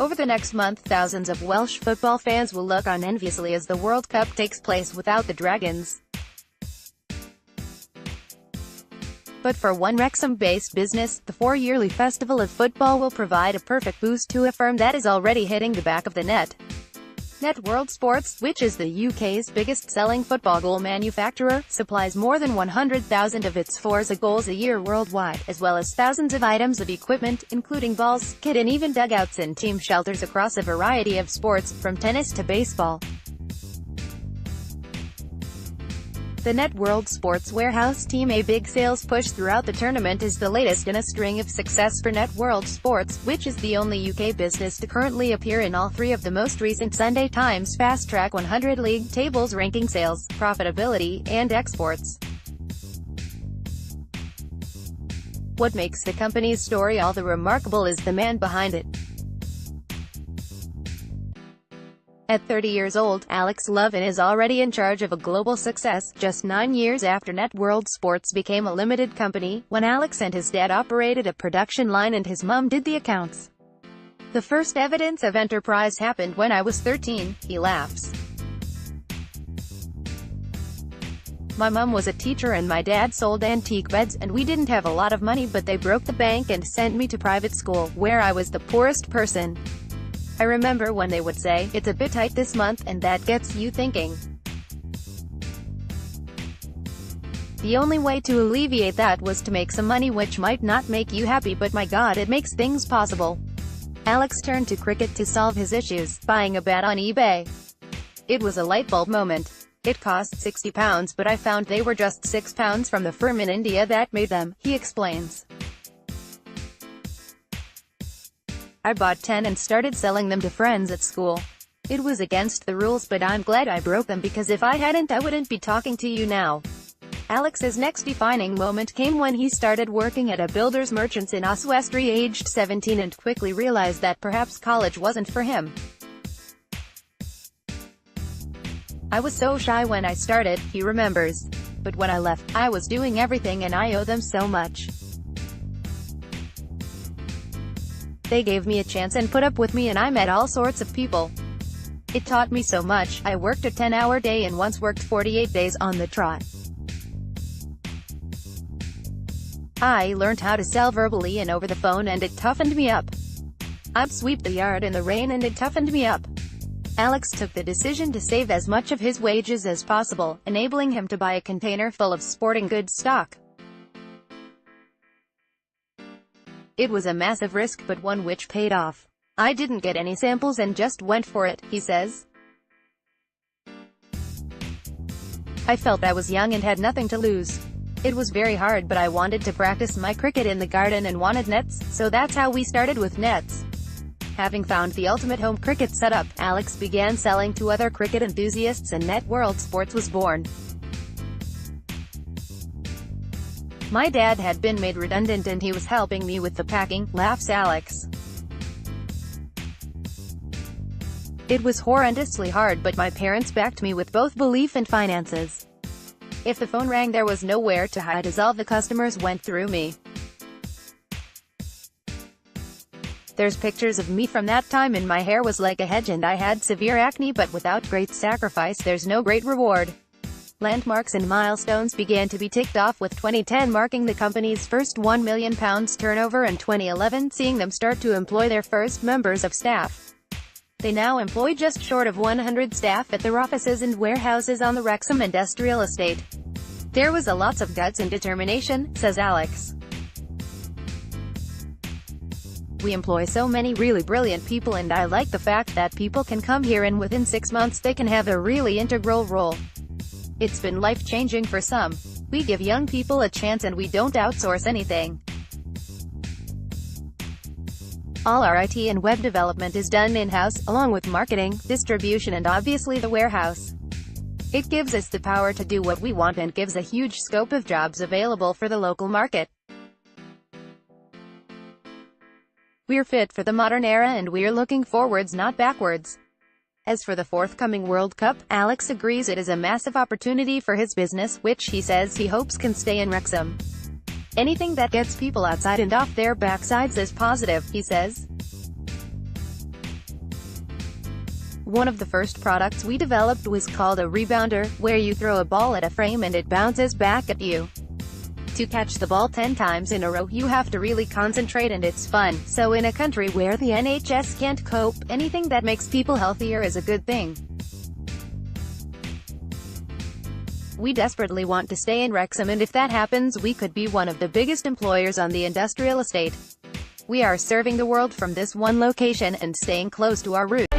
Over the next month, thousands of Welsh football fans will look on enviously as the World Cup takes place without the Dragons. But for one Wrexham-based business, the four-yearly festival of football will provide a perfect boost to a firm that is already hitting the back of the net. Networld Sports, which is the UK's biggest-selling football goal manufacturer, supplies more than 100,000 of its fours goals a year worldwide, as well as thousands of items of equipment, including balls, kit and even dugouts and team shelters across a variety of sports, from tennis to baseball. The Networld Sports Warehouse team, a big sales push throughout the tournament, is the latest in a string of success for Networld Sports, which is the only UK business to currently appear in all three of the most recent Sunday Times Fast Track 100 league tables ranking sales, profitability, and exports. What makes the company's story all the remarkable is the man behind it. At 30 years old, Alex Lovin is already in charge of a global success, just 9 years after Networld Sports became a limited company, when Alex and his dad operated a production line and his mum did the accounts. The first evidence of enterprise happened when I was 13, he laughs. My mum was a teacher and my dad sold antique beds, and we didn't have a lot of money, but they broke the bank and sent me to private school, where I was the poorest person. I remember when they would say, "It's a bit tight this month," and that gets you thinking. The only way to alleviate that was to make some money, which might not make you happy, but my God, it makes things possible. Alex turned to cricket to solve his issues, buying a bat on eBay. It was a light bulb moment. It cost £60, but I found they were just £6 from the firm in India that made them, he explains. I bought 10 and started selling them to friends at school. It was against the rules, but I'm glad I broke them, because if I hadn't I wouldn't be talking to you now. Alex's next defining moment came when he started working at a builder's merchants in Oswestry aged 17 and quickly realized that perhaps college wasn't for him. I was so shy when I started, he remembers. But when I left, I was doing everything and I owe them so much. They gave me a chance and put up with me, and I met all sorts of people. It taught me so much. I worked a 10-hour day and once worked 48 days on the trot. I learned how to sell verbally and over the phone, and it toughened me up. I'd sweep the yard in the rain and it toughened me up. Alex took the decision to save as much of his wages as possible, enabling him to buy a container full of sporting goods stock. It was a massive risk, but one which paid off. I didn't get any samples and just went for it, he says. I felt I was young and had nothing to lose. It was very hard, but I wanted to practice my cricket in the garden and wanted nets, so that's how we started with nets. Having found the ultimate home cricket setup, Alex began selling to other cricket enthusiasts and Networld Sports was born. My dad had been made redundant and he was helping me with the packing, laughs Alex. It was horrendously hard, but my parents backed me with both belief and finances. If the phone rang, there was nowhere to hide, as all the customers went through me. There's pictures of me from that time, and my hair was like a hedge and I had severe acne, but without great sacrifice there's no great reward. Landmarks and milestones began to be ticked off, with 2010 marking the company's first £1 million turnover and 2011 seeing them start to employ their first members of staff. They now employ just short of 100 staff at their offices and warehouses on the Wrexham industrial estate. There was a lots of guts and determination, says Alex. We employ so many really brilliant people, and I like the fact that people can come here and within 6 months they can have a really integral role. It's been life-changing for some. We give young people a chance and we don't outsource anything. All our IT and web development is done in-house, along with marketing, distribution and obviously the warehouse. It gives us the power to do what we want and gives a huge scope of jobs available for the local market. We're fit for the modern era and we're looking forwards, not backwards. As for the forthcoming World Cup, Alex agrees it is a massive opportunity for his business, which he says he hopes can stay in Wrexham. Anything that gets people outside and off their backsides is positive, he says. One of the first products we developed was called a rebounder, where you throw a ball at a frame and it bounces back at you. To catch the ball 10 times in a row, you have to really concentrate and it's fun. So in a country where the NHS can't cope, anything that makes people healthier is a good thing. We desperately want to stay in Wrexham, and if that happens, we could be one of the biggest employers on the industrial estate. We are serving the world from this one location, and staying close to our roots.